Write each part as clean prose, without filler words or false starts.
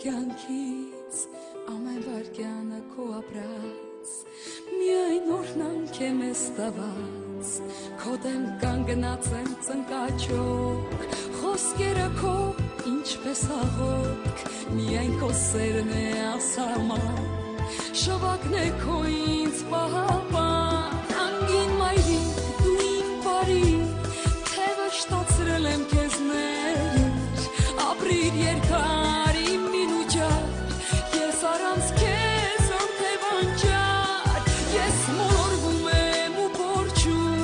կյանքից ամեն վարկյանը քո ապրած միայն օրհնանք է մեզ տված քո դեմ կանգնած եմ ծնկաճոք խոսքերը քո ինչպես աղոթք միայն քո սերն է ասարման շվակն է քո ինձ պահապան անգին մայրիկ դու իմ բարի թե վշտացրել եմ քեզ ներ ապրիր երկար իմ մինուջար ես առանց քեզ անթևանջար ես մոլորվում եմ ու փորչում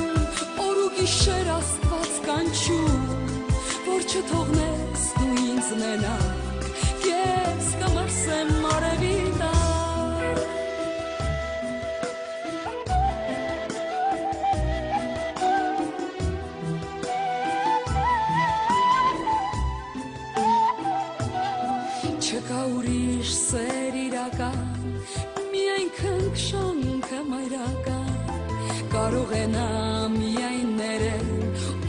օր ու գիշեր աստված կանչում որ չթողնես դու ինձ մենակ ես կմրսեմ արևի տակ չկա ուրիշ սեր իրական միայն քնքշանքը մայրական կարող է նա միայն ներել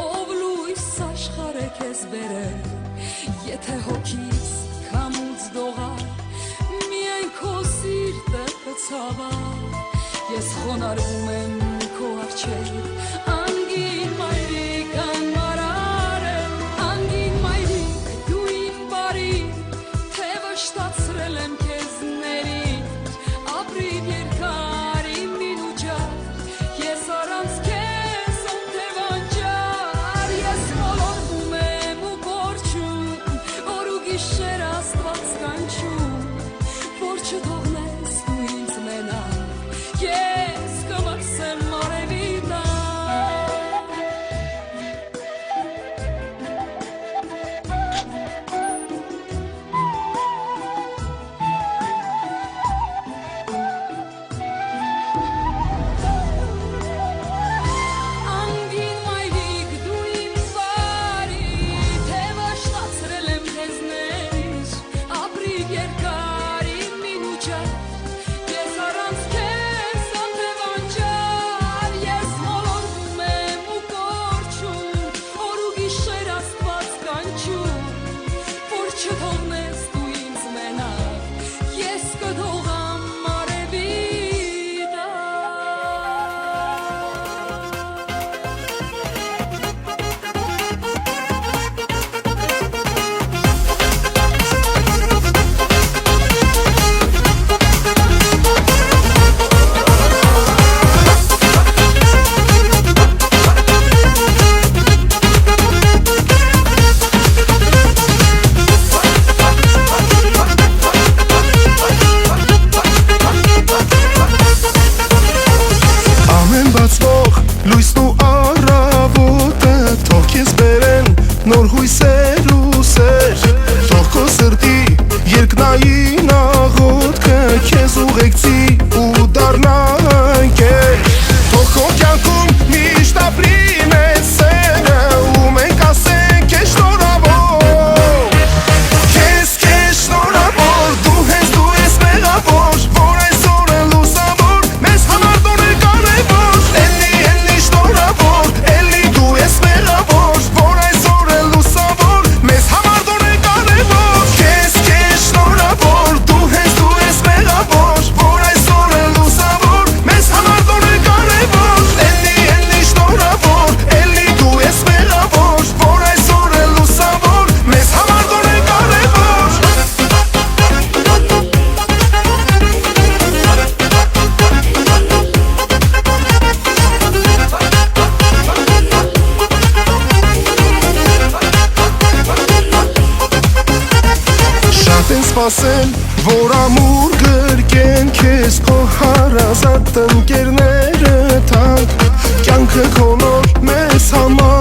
ով լույս աշխարհ է քեզ բերել եթե հոգիս քամուց դողար միայն քո սիրտը կցավար ես խոնարհվում եմ քո առջև անգին մայրիկ անմարար անգին մայրիկ դու իմ բարի թե վշտացրել եմ քեզ ների ապրիր երկար իմ մինուջար ես առանց քեզ անթևանջար ես մոլորվում եմ ու փորչում օր ու գիշեր աստված կանչում որ չթողնես դու ինձ մենակ ես կմրսեմ արևի տակ անգին մայրիկ դու իմ բարի թե վշտացրել եմ քեզ ներից ապրիր երկար իմ մինուջար ես առանց քեզ անթևանջար ես մոլորվում եմ ու կորչում օր ու գիշեր աստված կանչում որ չթողնես դու ինձ մենակ ես կթողամ արևի տակ Ամեն բացվող լույսն ու առավոտը թող քեզ բերեն նոր հույսեր ու սեր թող քո սրտի երկնային աղոթքը քեզ ուղեկցի ու դառնա ընկեր թող քո կյանքում միշտ ապրի մեծ սերը ու մենք ասենք քեզ շնորհավոր քեզ շնորհավոր դու հենց դու ես մեղավոր որ այսօր է լուսավոր մեզ համար դու ես կարևոր էլի շնորհավոր էլի դու ես մեղավոր որ այսօր է լուսավոր մեզ համար դու ես կարևոր քեզ շնորհավոր դու հենց դու ես մեղավոր որ այսօր է լուսավոր մեզ համար դու ես կարևոր էլի շնորհավոր էլի դու ես մեղավոր որ այսօր է լուսավոր մեզ համար դու ես կարևոր Շատ են սպասել, որ ամուր գրկեն քեզ քո հարազատ ընկերները թանկ կյանքը քո նոր մեզ համար